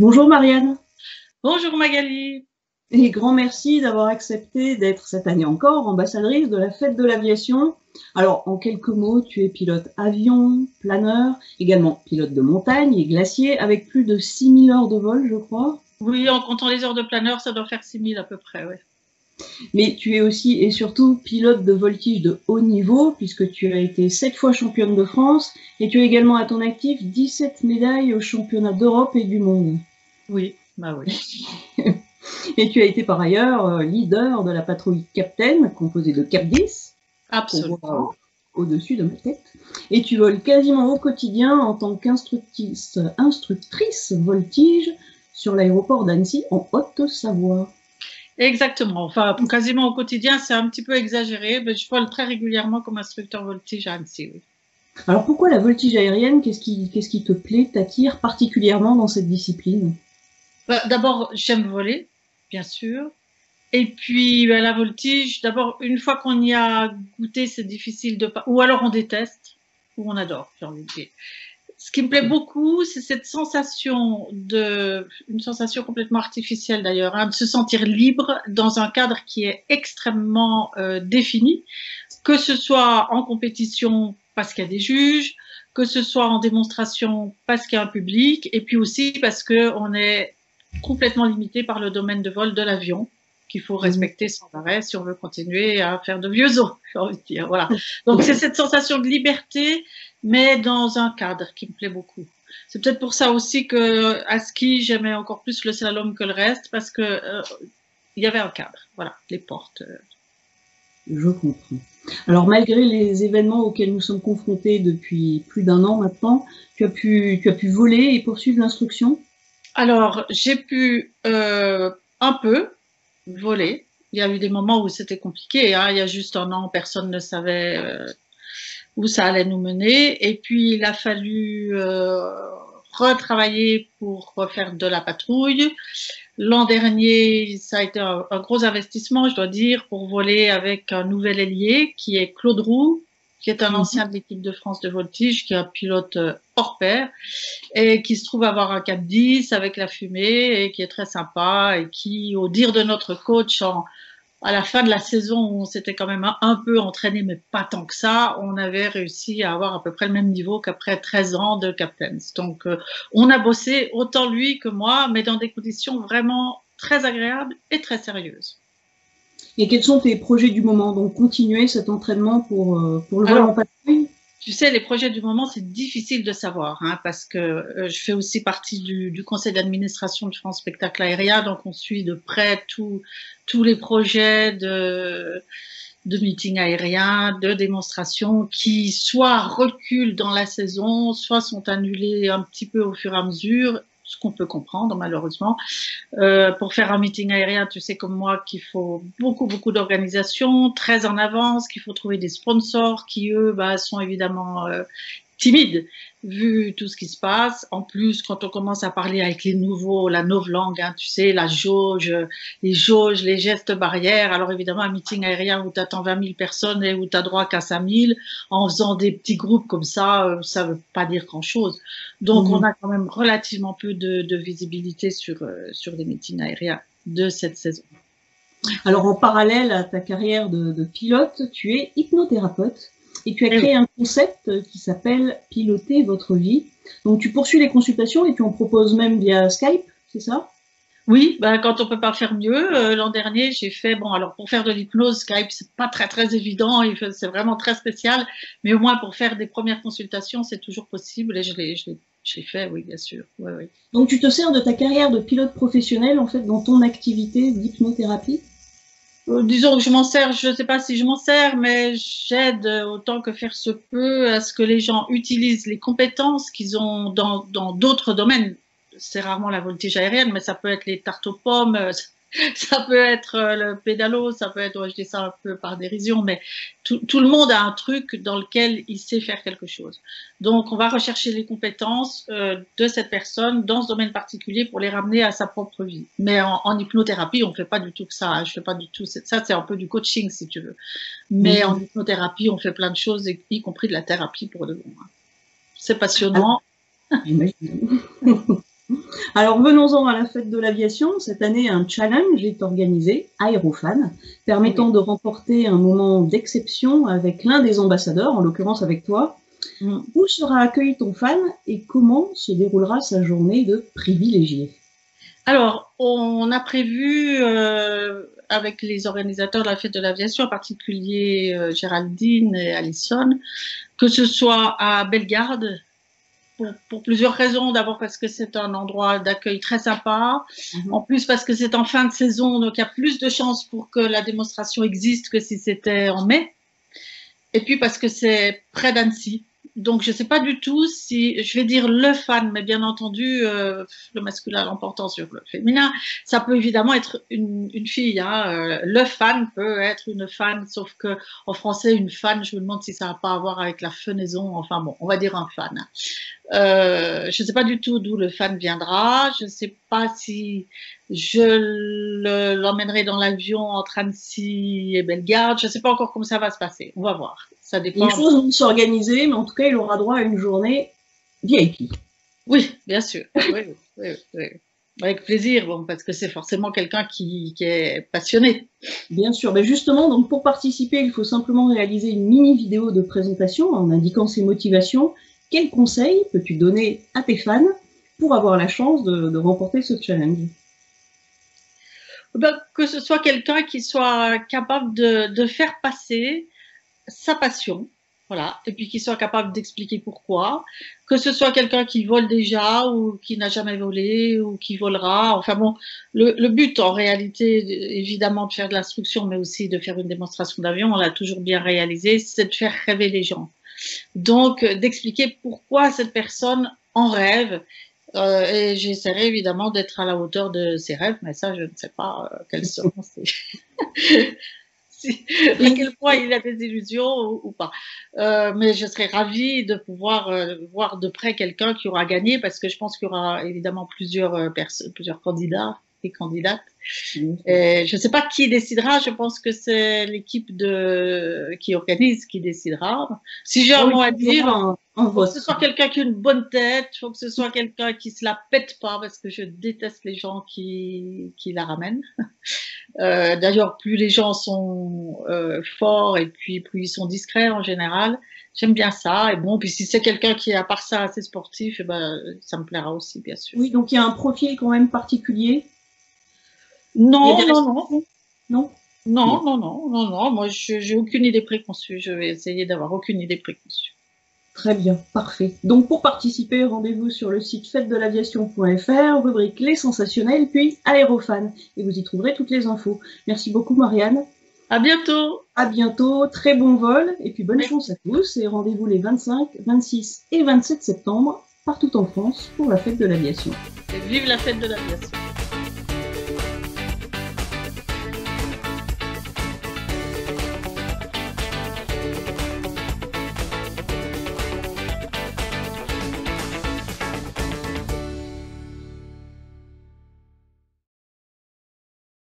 Bonjour Marianne, Bonjour Magali. et grand merci d'avoir accepté d'être cette année encore ambassadrice de la Fête de l'Aviation. Alors, en quelques mots, tu es pilote avion, planeur, également pilote de montagne et glacier, avec plus de 6000 heures de vol, je crois. Oui, en comptant les heures de planeur, ça doit faire 6000 à peu près, ouais. Mais tu es aussi et surtout pilote de voltige de haut niveau, puisque tu as été 7 fois championne de France, et tu as également à ton actif 17 médailles aux championnats d'Europe et du monde. Oui, bah oui. Et tu as été par ailleurs leader de la patrouille Captain, composée de Cap 10, qu'on voit Absolument. au-dessus de ma tête. Et tu voles quasiment au quotidien en tant qu'instructrice voltige sur l'aéroport d'Annecy en Haute-Savoie. Exactement. Enfin, quasiment au quotidien, c'est un petit peu exagéré, mais je vole très régulièrement comme instructeur voltige à Annecy, oui. Alors pourquoi la voltige aérienne? Qu'est-ce qui te plaît, t'attire particulièrement dans cette discipline? Bah, d'abord, j'aime voler, bien sûr. Et puis, bah, la voltige, d'abord, une fois qu'on y a goûté, c'est difficile de pas. Ou alors on déteste, ou on adore, j'ai envie de dire. Ce qui me plaît beaucoup, c'est cette sensation une sensation complètement artificielle d'ailleurs, hein, de se sentir libre dans un cadre qui est extrêmement défini, que ce soit en compétition parce qu'il y a des juges, que ce soit en démonstration parce qu'il y a un public, et puis aussi parce qu'on est complètement limité par le domaine de vol de l'avion qu'il faut respecter sans arrêt si on veut continuer à faire de vieux os, j'ai envie de dire. Voilà. Donc c'est cette sensation de liberté, mais dans un cadre qui me plaît beaucoup. C'est peut-être pour ça aussi que à ski j'aimais encore plus le slalom que le reste parce que il y avait un cadre. Voilà, les portes. Je comprends. Alors malgré les événements auxquels nous sommes confrontés depuis plus d'un an maintenant, tu as pu voler et poursuivre l'instruction? Alors j'ai pu un peu voler. Il y a eu des moments où c'était compliqué. Hein. Il y a juste un an, personne ne savait où ça allait nous mener. Et puis, il a fallu retravailler pour refaire de la patrouille. L'an dernier, ça a été un gros investissement, je dois dire, pour voler avec un nouvel ailier qui est Claude Roux, qui est un ancien de l'équipe de France de voltige, qui est un pilote hors pair et qui se trouve avoir un cap 10 avec la fumée et qui est très sympa et qui, au dire de notre coach, à la fin de la saison où on s'était quand même un peu entraîné, mais pas tant que ça, on avait réussi à avoir à peu près le même niveau qu'après 13 ans de captains. Donc, on a bossé autant lui que moi, mais dans des conditions vraiment très agréables et très sérieuses. Et quels sont tes projets du moment? Donc continuer cet entraînement pour le vol en Alors, patrouille? tu sais, les projets du moment, c'est difficile de savoir, hein, parce que je fais aussi partie du conseil d'administration de France Spectacle Aérien, donc on suit de près tous les projets de meetings aériens, de démonstrations qui soit reculent dans la saison, soit sont annulés un petit peu au fur et à mesure, ce qu'on peut comprendre malheureusement. Pour faire un meeting aérien, tu sais comme moi qu'il faut beaucoup d'organisation, très en avance, qu'il faut trouver des sponsors qui, eux, bah, sont évidemment timides vu tout ce qui se passe. En plus, quand on commence à parler avec les nouveaux, la novlangue, hein, tu sais, la jauge, les jauges, les gestes barrières. Alors évidemment, un meeting aérien où tu attends 20 000 personnes et où tu as droit qu'à 5 000, en faisant des petits groupes comme ça veut pas dire grand-chose. Donc, on a quand même relativement peu de visibilité sur les meetings aériens de cette saison. Alors en parallèle à ta carrière de pilote, tu es hypnothérapeute et tu as Et oui. créé un concept qui s'appelle Piloter votre vie. Donc tu poursuis les consultations et tu en proposes même via Skype, c'est ça? Oui, ben, quand on peut pas faire mieux, l'an dernier, j'ai fait, bon, alors pour faire de l'hypnose, Skype, c'est pas très évident, c'est vraiment très spécial, mais au moins pour faire des premières consultations, c'est toujours possible et je l'ai fait, oui, bien sûr. Oui, oui. Donc tu te sers de ta carrière de pilote professionnel en fait dans ton activité d'hypnothérapie? Disons que je m'en sers, je ne sais pas si je m'en sers, mais j'aide autant que faire se peut à ce que les gens utilisent les compétences qu'ils ont dans d'autres domaines. C'est rarement la voltige aérienne, mais ça peut être les tartes aux pommes, ça peut être le pédalo, ça peut être, ouais, je dis ça un peu par dérision, mais tout le monde a un truc dans lequel il sait faire quelque chose. Donc, on va rechercher les compétences de cette personne dans ce domaine particulier pour les ramener à sa propre vie. Mais en hypnothérapie, on ne fait pas du tout que ça. Hein. Je fais pas du tout ça. C'est un peu du coaching, si tu veux. Mais en hypnothérapie, on fait plein de choses, y compris de la thérapie pour de bon. C'est Alors, passionnant. j'imagine. Alors venons-en à la fête de l'aviation. Cette année, un challenge est organisé, Aérofan, permettant de remporter un moment d'exception avec l'un des ambassadeurs, en l'occurrence avec toi. Où sera accueilli ton fan et comment se déroulera sa journée de privilégié? Alors, on a prévu avec les organisateurs de la fête de l'aviation, en particulier Géraldine et Alison, que ce soit à Bellegarde, pour plusieurs raisons. D'abord parce que c'est un endroit d'accueil très sympa. En plus parce que c'est en fin de saison, donc il y a plus de chances pour que la démonstration existe que si c'était en mai. Et puis parce que c'est près d'Annecy. Donc je ne sais pas du tout si, je vais dire le fan, mais bien entendu, le masculin l'emportant sur le féminin, ça peut évidemment être une fille. Hein. Le fan peut être une fan, sauf que en français, une fan, je me demande si ça n'a pas à voir avec la fenaison. Enfin bon, on va dire un fan. Je ne sais pas du tout d'où le fan viendra. Je ne sais pas si je l'emmènerai dans l'avion entre Annecy et Bellegarde. Je ne sais pas encore comment ça va se passer. On va voir. Ça dépend. Les choses vont s'organiser, mais en tout cas, il aura droit à une journée VIP. Oui, bien sûr. Oui. Avec plaisir, bon, parce que c'est forcément quelqu'un qui est passionné. Bien sûr. Ben justement, donc pour participer, il faut simplement réaliser une mini vidéo de présentation en indiquant ses motivations. Quels conseils peux-tu donner à tes fans pour avoir la chance de remporter ce challenge? Ben, que ce soit quelqu'un qui soit capable de faire passer sa passion, voilà, et puis qu'il soit capable d'expliquer pourquoi, que ce soit quelqu'un qui vole déjà ou qui n'a jamais volé ou qui volera. Enfin bon, le but en réalité, évidemment, de faire de l'instruction, mais aussi de faire une démonstration d'avion, on l'a toujours bien réalisé, c'est de faire rêver les gens. Donc, d'expliquer pourquoi cette personne en rêve. Et j'essaierai évidemment d'être à la hauteur de ses rêves, mais ça, je ne sais pas quels seront à quel point il a des illusions ou pas. Mais je serais ravie de pouvoir voir de près quelqu'un qui aura gagné, parce que je pense qu'il y aura évidemment plusieurs candidats et candidates. Et je ne sais pas qui décidera, je pense que c'est l'équipe qui organise qui décidera. Si j'ai un mot à dire, il faut que ce soit quelqu'un qui a une bonne tête, il faut que ce soit quelqu'un qui se la pète pas, parce que je déteste les gens qui la ramènent. D'ailleurs, plus les gens sont forts et puis plus ils sont discrets en général. J'aime bien ça. Et bon, puis si c'est quelqu'un qui est à part ça assez sportif, eh ben, ça me plaira aussi, bien sûr. Oui, donc il y a un profil quand même particulier. Non. Moi, j'ai aucune idée préconçue. Je vais essayer d'avoir aucune idée préconçue. Très bien, parfait. Donc pour participer, rendez-vous sur le site fête-de-l'aviation.fr, rubrique Les Sensationnels, puis Aérofan, et vous y trouverez toutes les infos. Merci beaucoup Marianne. À bientôt. À bientôt, très bon vol, et puis bonne chance à tous, et rendez-vous les 25, 26 et 27 septembre, partout en France, pour la fête de l'aviation. Et vive la fête de l'aviation.